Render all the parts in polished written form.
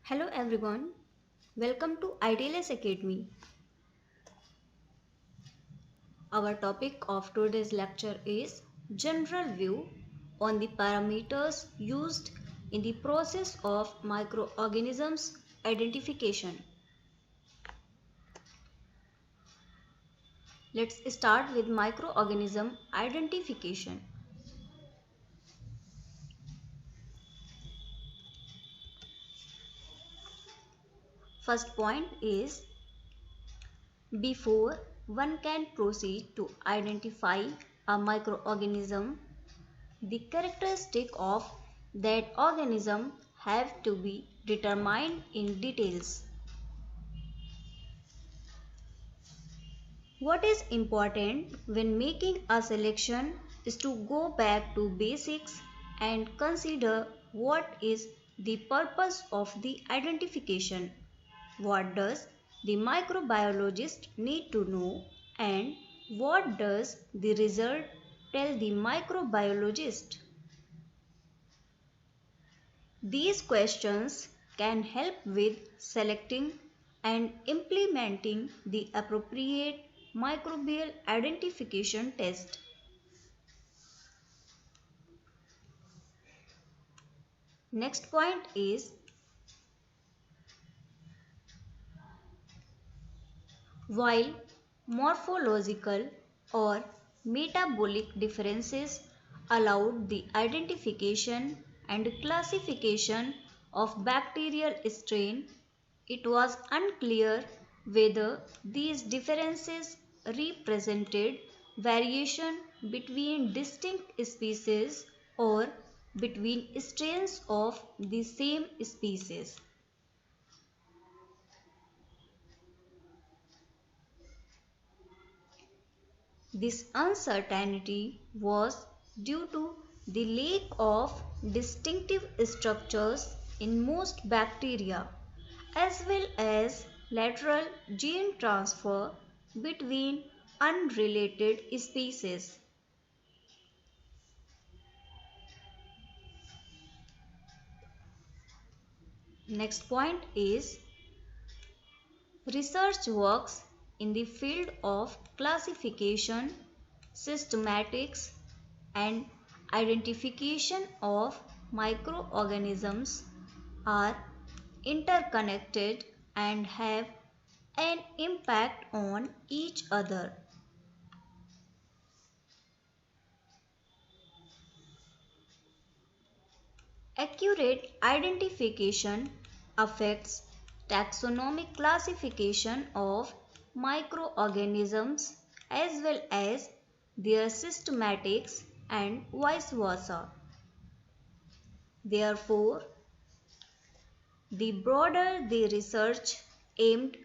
Hello everyone, welcome to IDLS Academy. Our topic of today's lecture is General View on the parameters used in the process of microorganisms identification. Let's start with microorganism identification. First point is before one can proceed to identify a microorganism, the characteristic of that organism have to be determined in details. What is important when making a selection is to go back to basics and consider what is the purpose of the identification. What does the microbiologist need to know and what does the result tell the microbiologist? These questions can help with selecting and implementing the appropriate microbial identification test. Next point is while morphological or metabolic differences allowed the identification and classification of bacterial strain, it was unclear whether these differences represented variation between distinct species or between strains of the same species. This uncertainty was due to the lack of distinctive structures in most bacteria, as well as lateral gene transfer between unrelated species. Next point is research works in the field of classification, systematics, and identification of microorganisms are interconnected and have an impact on each other. Accurate identification affects taxonomic classification of microorganisms as well as their systematics and vice versa. Therefore, the broader the research aimed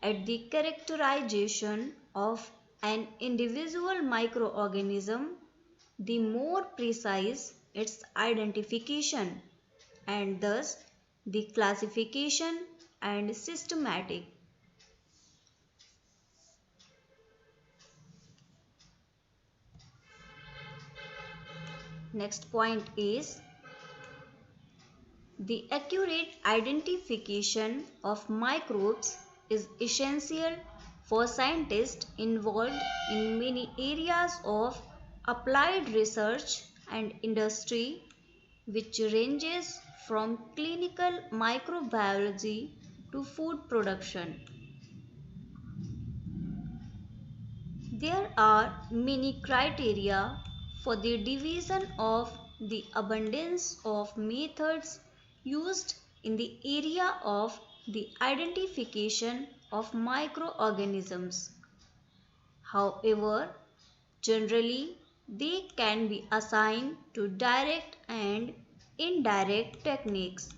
at the characterization of an individual microorganism, the more precise its identification and thus the classification and systematic. Next point is the accurate identification of microbes is essential for scientists involved in many areas of applied research and industry, which ranges from clinical microbiology to food production. There are many criteria for the division of the abundance of methods used in the area of the identification of microorganisms. However, generally they can be assigned to direct and indirect techniques.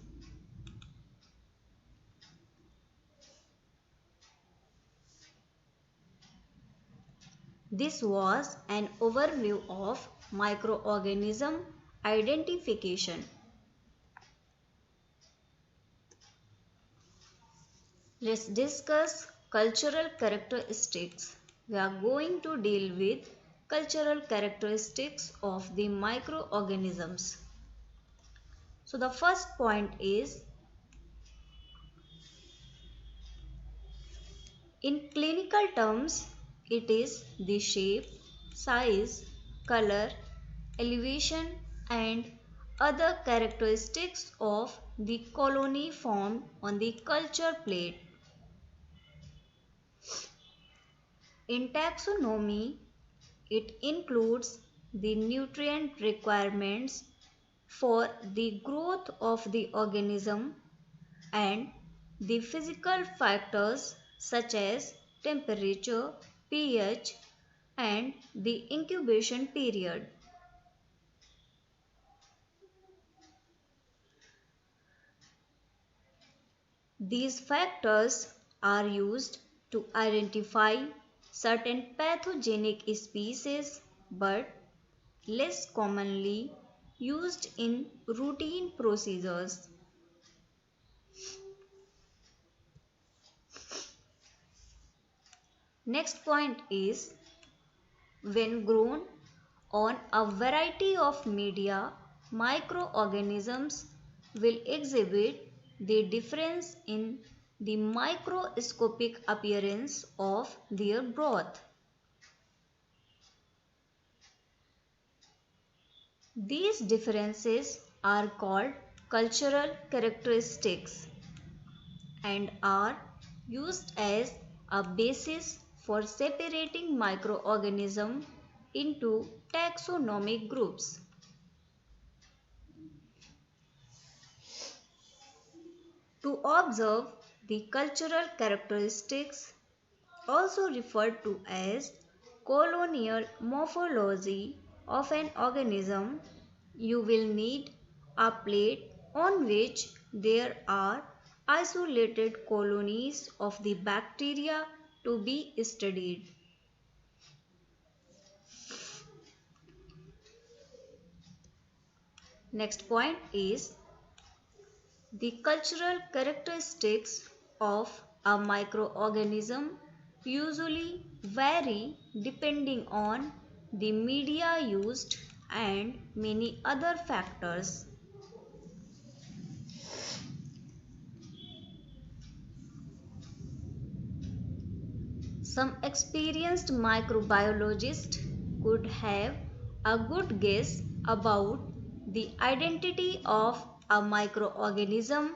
This was an overview of microorganism identification. Let's discuss cultural characteristics. We are going to deal with cultural characteristics of the microorganisms. So the first point is In clinical terms, it is the shape, size, color, elevation, and other characteristics of the colony formed on the culture plate. In taxonomy, it includes the nutrient requirements for the growth of the organism and the physical factors such as temperature, pH, and the incubation period. These factors are used to identify certain pathogenic species but less commonly used in routine procedures. Next point is when grown on a variety of media, microorganisms will exhibit the difference in the microscopic appearance of their broth. These differences are called cultural characteristics and are used as a basis for separating microorganisms into taxonomic groups. To observe the cultural characteristics, also referred to as colonial morphology of an organism, you will need a plate on which there are isolated colonies of the bacteria to be studied. Next point is the cultural characteristics of a microorganism usually vary depending on the media used and many other factors. Some experienced microbiologists could have a good guess about the identity of a microorganism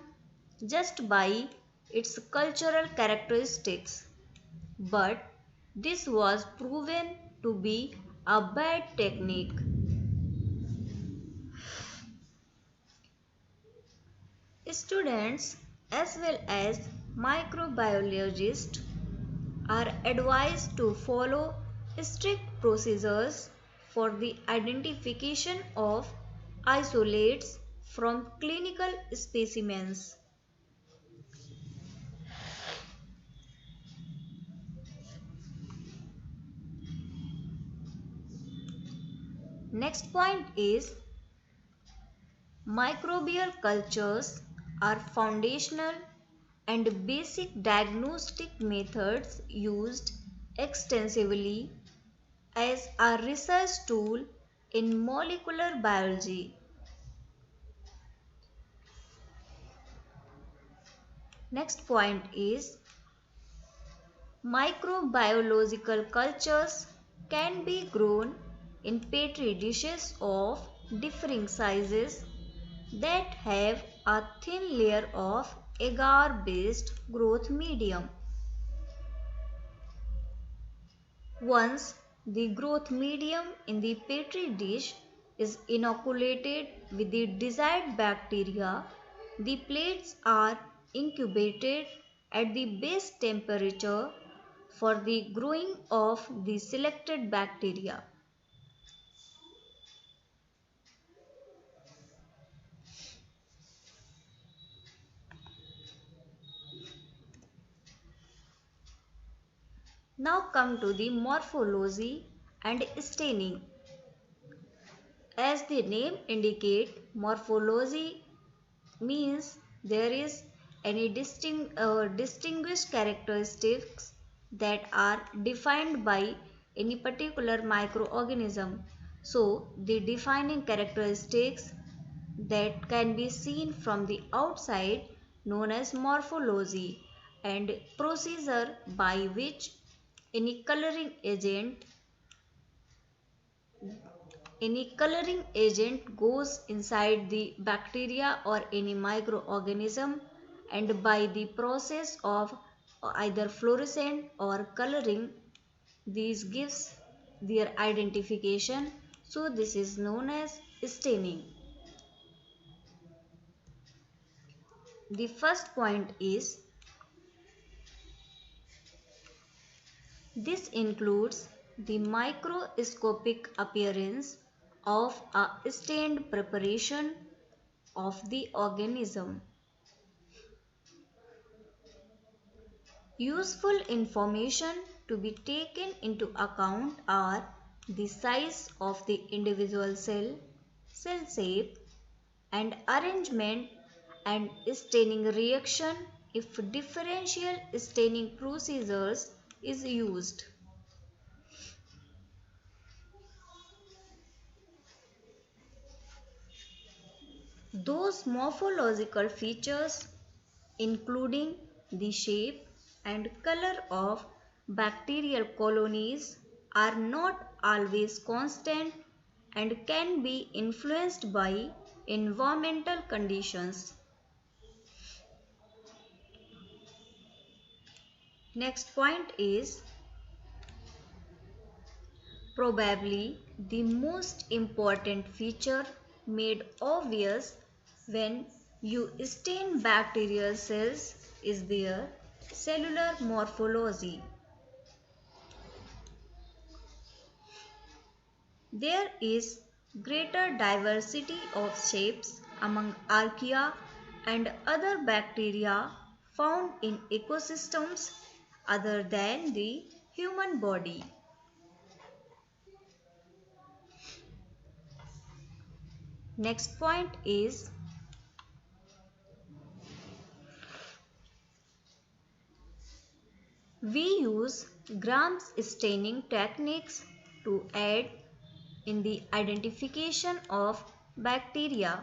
just by its cultural characteristics, but this was proven to be a bad technique. Students as well as microbiologists are advised to follow strict procedures for the identification of isolates from clinical specimens. Next point is microbial cultures are foundational and basic diagnostic methods used extensively as a research tool in molecular biology. Next point is microbiological cultures can be grown in petri dishes of differing sizes that have a thin layer of agar-based growth medium. Once the growth medium in the petri dish is inoculated with the desired bacteria, the plates are incubated at the base temperature for the growing of the selected bacteria. Now come to the morphology and staining. As the name indicates, morphology means there is any distinguished characteristics that are defined by any particular microorganism. So, the defining characteristics that can be seen from the outside known as morphology, and procedure by which any coloring agent goes inside the bacteria or any microorganism, and by the process of either fluorescent or coloring, these gives their identification. So this is known as staining. The first point is this includes the microscopic appearance of a stained preparation of the organism. Useful information to be taken into account are the size of the individual cell, cell shape and arrangement, and staining reaction if differential staining procedures is used. Those morphological features, including the shape and color of bacterial colonies, are not always constant and can be influenced by environmental conditions. Next point is probably the most important feature made obvious when you stain bacterial cells is their cellular morphology. There is greater diversity of shapes among archaea and other bacteria found in ecosystems other than the human body. Next point is we use Gram staining techniques to aid in the identification of bacteria,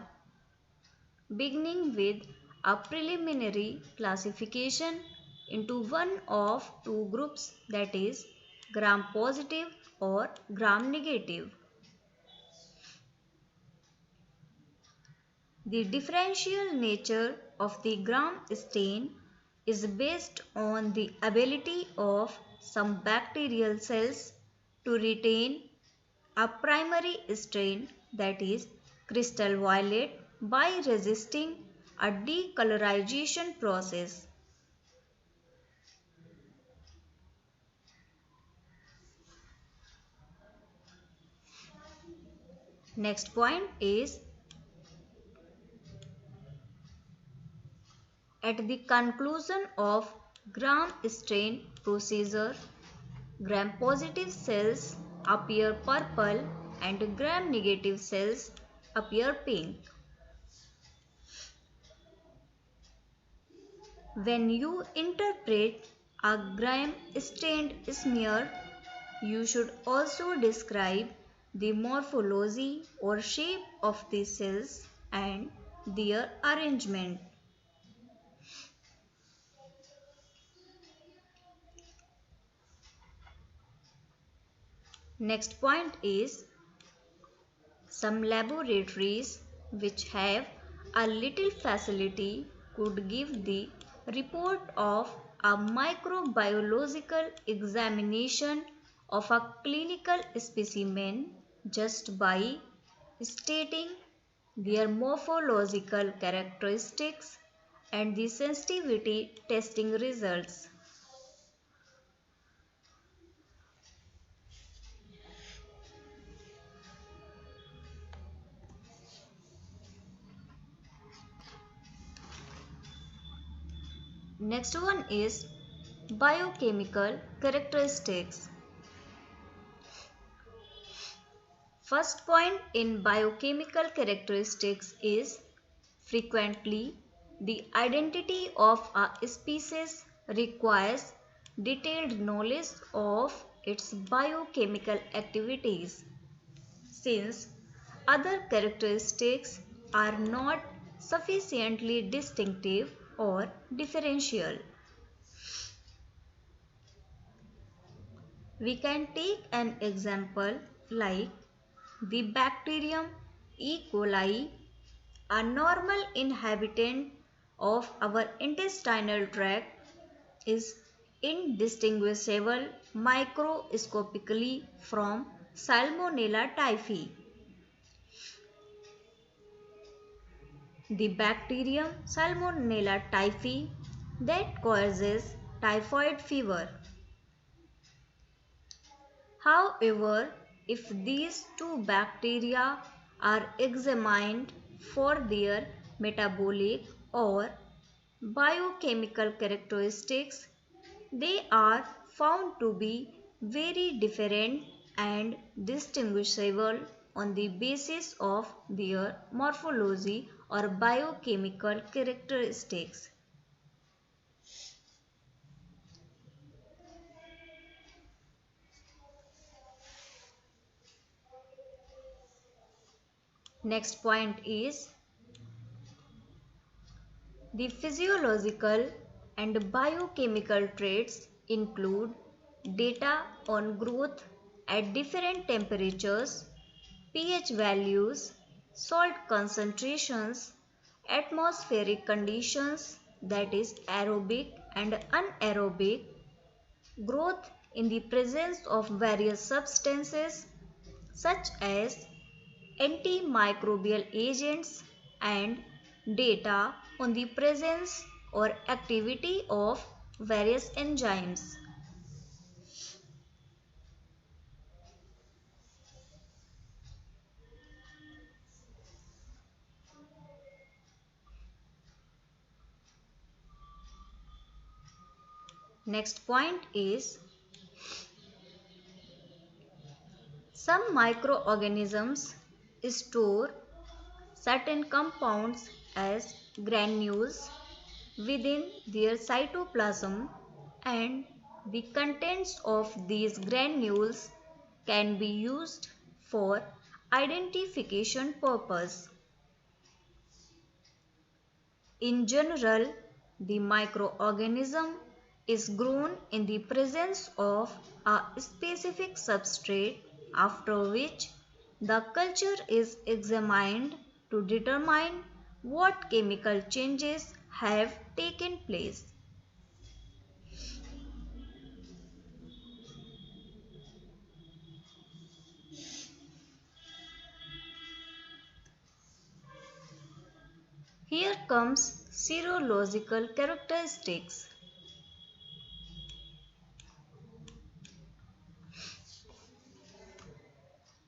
beginning with a preliminary classification into one of two groups, that is gram positive or gram negative. The differential nature of the gram stain is based on the ability of some bacterial cells to retain a primary strain, that is crystal violet, by resisting a decolorization process. Next point is at the conclusion of gram stain procedure, gram positive cells appear purple and gram negative cells appear pink. When you interpret a gram stained smear, you should also describe the morphology or shape of the cells and their arrangement. Next point is some laboratories which have a little facility could give the report of a microbiological examination of a clinical specimen just by stating their morphological characteristics and the sensitivity testing results. Next one is biochemical characteristics. First point in biochemical characteristics is frequently the identity of a species requires detailed knowledge of its biochemical activities, since other characteristics are not sufficiently distinctive or differential. We can take an example like the bacterium E. coli, a normal inhabitant of our intestinal tract, is indistinguishable microscopically from Salmonella typhi. The bacterium Salmonella typhi that causes typhoid fever. However, if these two bacteria are examined for their metabolic or biochemical characteristics, they are found to be very different and distinguishable on the basis of their morphology or biochemical characteristics. Next point is the physiological and biochemical traits include data on growth at different temperatures, pH values, salt concentrations, atmospheric conditions, that is aerobic and anaerobic, growth in the presence of various substances such as antimicrobial agents, and data on the presence or activity of various enzymes. Next point is some microorganisms store certain compounds as granules within their cytoplasm, and the contents of these granules can be used for identification purpose. In general, the microorganism is grown in the presence of a specific substrate, after which the culture is examined to determine what chemical changes have taken place. Here comes serological characteristics.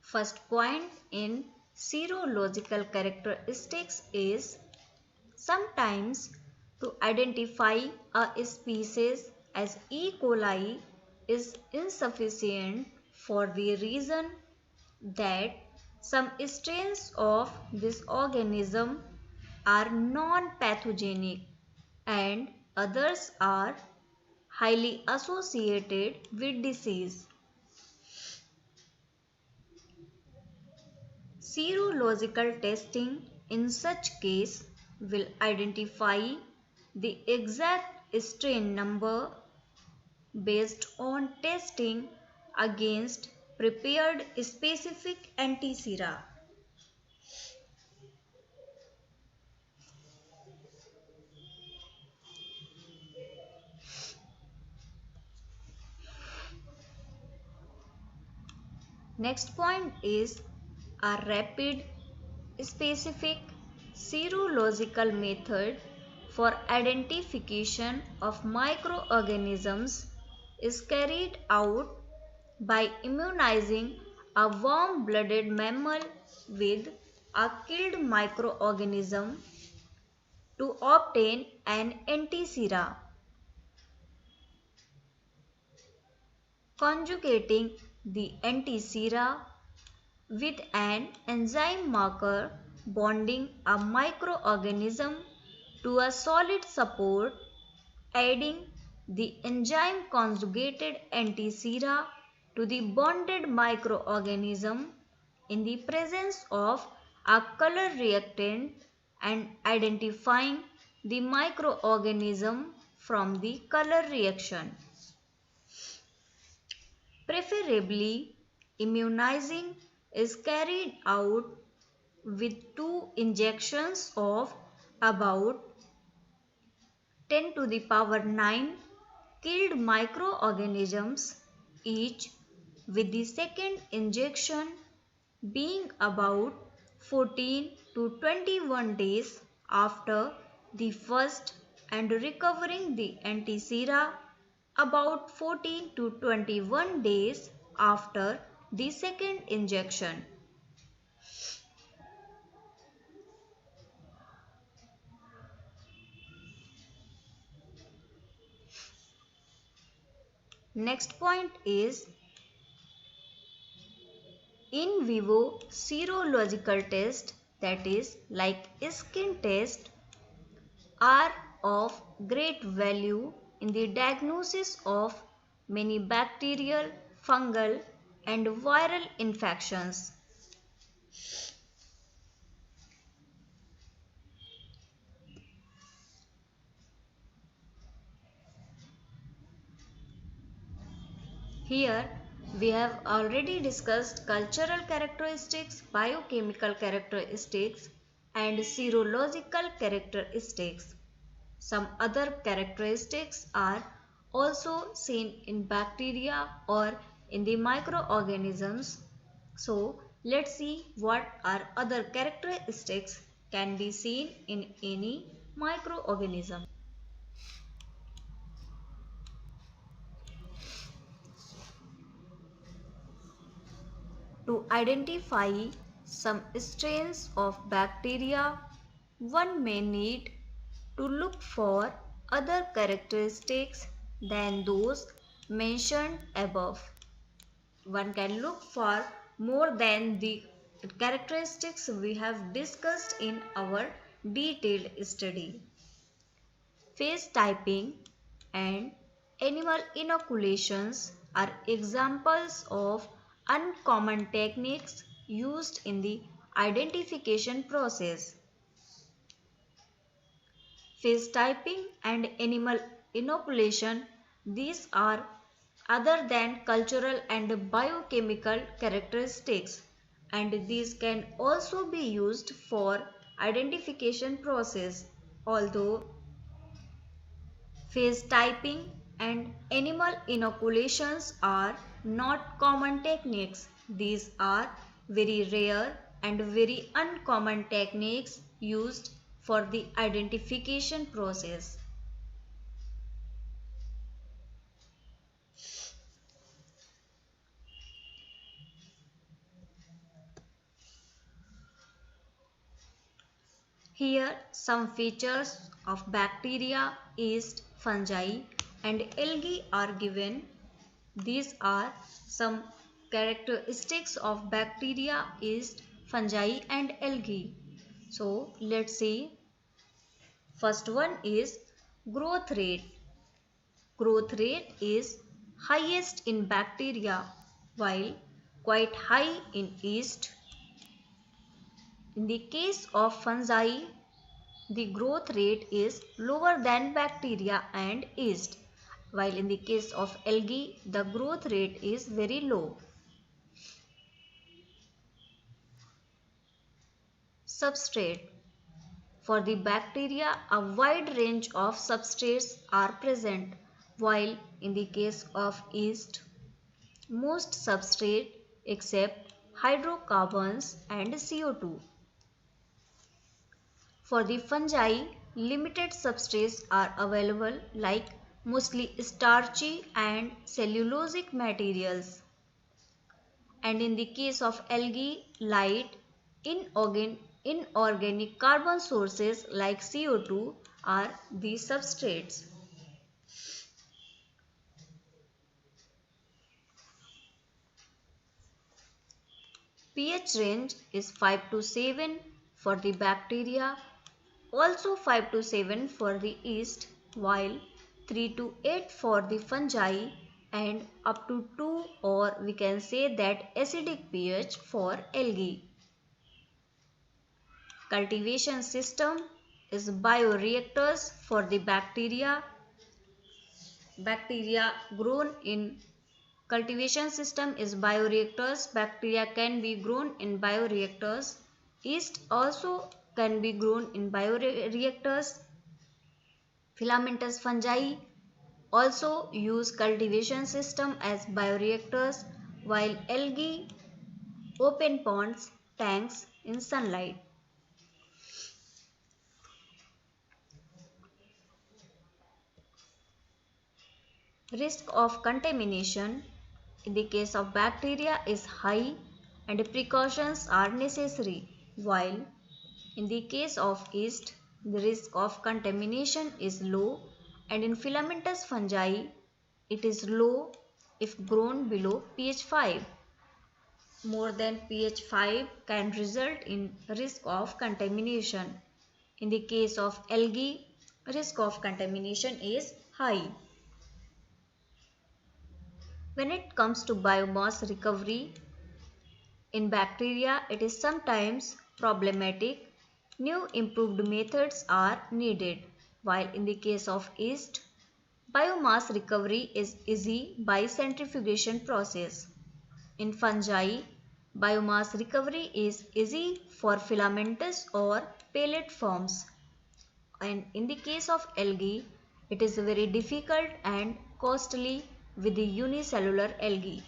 First point in serological characteristics is sometimes to identify a species as E. coli is insufficient for the reason that some strains of this organism are non-pathogenic and others are highly associated with disease. Serological testing in such case will identify the exact strain number based on testing against prepared specific antisera. Next point is a rapid, specific serological method for identification of microorganisms is carried out by immunizing a warm-blooded mammal with a killed microorganism to obtain an antisera. Conjugating the antisera with an enzyme marker bonding a microorganism to a solid support, adding the enzyme conjugated antisera to the bonded microorganism in the presence of a color reactant and identifying the microorganism from the color reaction. Preferably, immunizing is carried out with 2 injections of about 10 to the power 9 killed microorganisms each, with the second injection being about 14 to 21 days after the first and recovering the antisera about 14 to 21 days after the second injection. Next point is in vivo serological test, that is like skin test, are of great value in the diagnosis of many bacterial, fungal and viral infections. Here we have already discussed cultural characteristics, biochemical characteristics and serological characteristics. Some other characteristics are also seen in bacteria or in the microorganisms. So let's see what are other characteristics can be seen in any microorganism. To identify some strains of bacteria, one may need to look for other characteristics than those mentioned above. One can look for more than the characteristics we have discussed in our detailed study. Phase typing and animal inoculations are examples of uncommon techniques used in the identification process. Phase typing and animal inoculation, these are other than cultural and biochemical characteristics, and these can also be used for identification process, although phase typing and animal inoculations are not common techniques. These are very rare and very uncommon techniques used for the identification process. Here some features of bacteria, yeast, fungi and algae are given. These are some characteristics of bacteria, yeast, fungi and algae. So let's see. First one is growth rate. Growth rate is highest in bacteria while quite high in yeast. In the case of fungi, the growth rate is lower than bacteria and yeast, while in the case of algae, the growth rate is very low. Substrate. For the bacteria, a wide range of substrates are present, while in the case of yeast, most substrate except hydrocarbons and CO2. For the fungi, limited substrates are available like mostly starchy and cellulosic materials. And in the case of algae, light, inorganic carbon sources like CO2 are the substrates. pH range is 5 to 7 for the bacteria, also 5 to 7 for the yeast, while 3 to 8 for the fungi and up to 2, or we can say that acidic pH for algae. Cultivation system is bioreactors for the bacteria. Bacteria grown in Cultivation system is bioreactors. Bacteria can be grown in bioreactors. Yeast also can be grown in bioreactors. Filamentous fungi also use cultivation system as bioreactors, while algae open ponds, tanks in sunlight. Risk of contamination in the case of bacteria is high and precautions are necessary, while in the case of yeast, the risk of contamination is low, and in filamentous fungi, it is low if grown below pH 5. More than pH 5 can result in risk of contamination. In the case of algae, risk of contamination is high. When it comes to biomass recovery, in bacteria it is sometimes problematic. New improved methods are needed, while in the case of yeast, biomass recovery is easy by centrifugation process. In fungi, biomass recovery is easy for filamentous or pellet forms, and in the case of algae, it is very difficult and costly with the unicellular algae.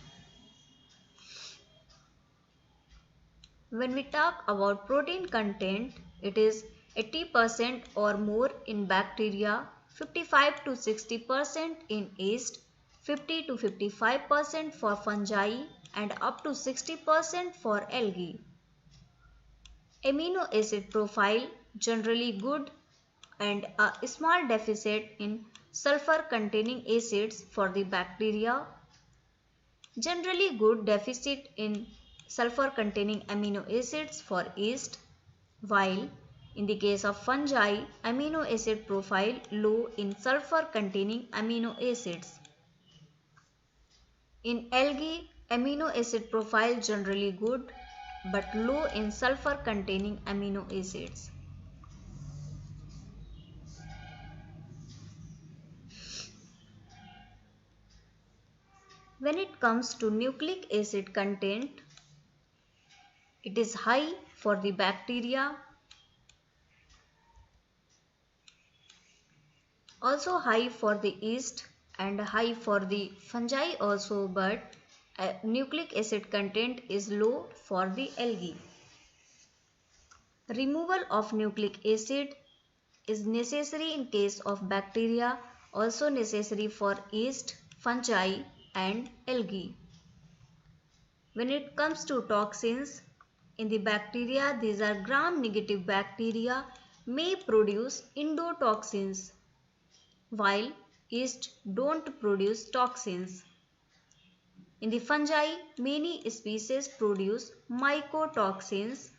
When we talk about protein content, it is 80% or more in bacteria, 55 to 60% in yeast, 50 to 55% for fungi, and up to 60% for algae. Amino acid profile generally good and a small deficit in sulfur containing acids for the bacteria. Generally good deficit in sulfur containing amino acids for yeast, while in the case of fungi, amino acid profile low in sulfur containing amino acids. In algae, amino acid profile generally good but low in sulfur containing amino acids. When it comes to nucleic acid content, it is high for the bacteria, also high for the yeast and high for the fungi also, but nucleic acid content is low for the algae. Removal of nucleic acid is necessary in case of bacteria, also necessary for yeast, fungi and algae. When it comes to toxins, in the bacteria, these are gram-negative bacteria may produce endotoxins, while yeast don't produce toxins. In the fungi, many species produce mycotoxins,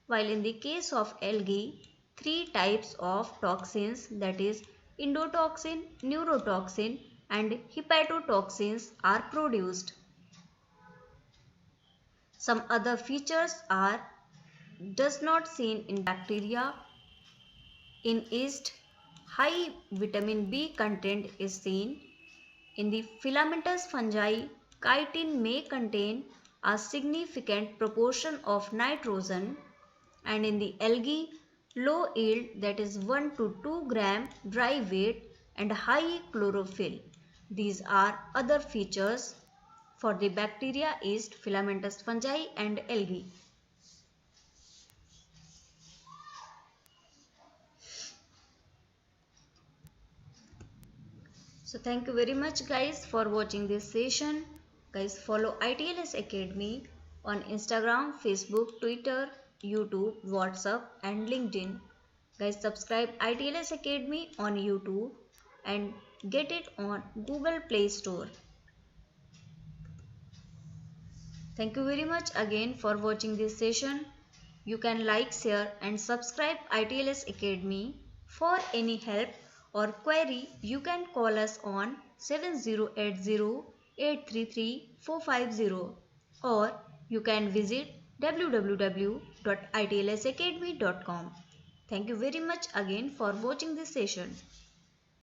while in the case of algae, three types of toxins, that is endotoxin, neurotoxin and hepatotoxins are produced. Some other features are does not seen in bacteria. In yeast, high vitamin B content is seen. In the filamentous fungi, chitin may contain a significant proportion of nitrogen, and in the algae, low yield, that is 1 to 2 gram dry weight and high chlorophyll. These are other features for the bacteria, yeast, filamentous fungi and algae. So thank you very much guys for watching this session. Guys, follow ITLS Academy on Instagram, Facebook, Twitter, YouTube, WhatsApp and LinkedIn. Guys, subscribe ITLS Academy on YouTube and get it on Google Play Store. Thank you very much again for watching this session. You can like, share and subscribe ITLS Academy. For any help or query, you can call us on 7080-833-450 or you can visit www.itlsacademy.com. Thank you very much again for watching this session.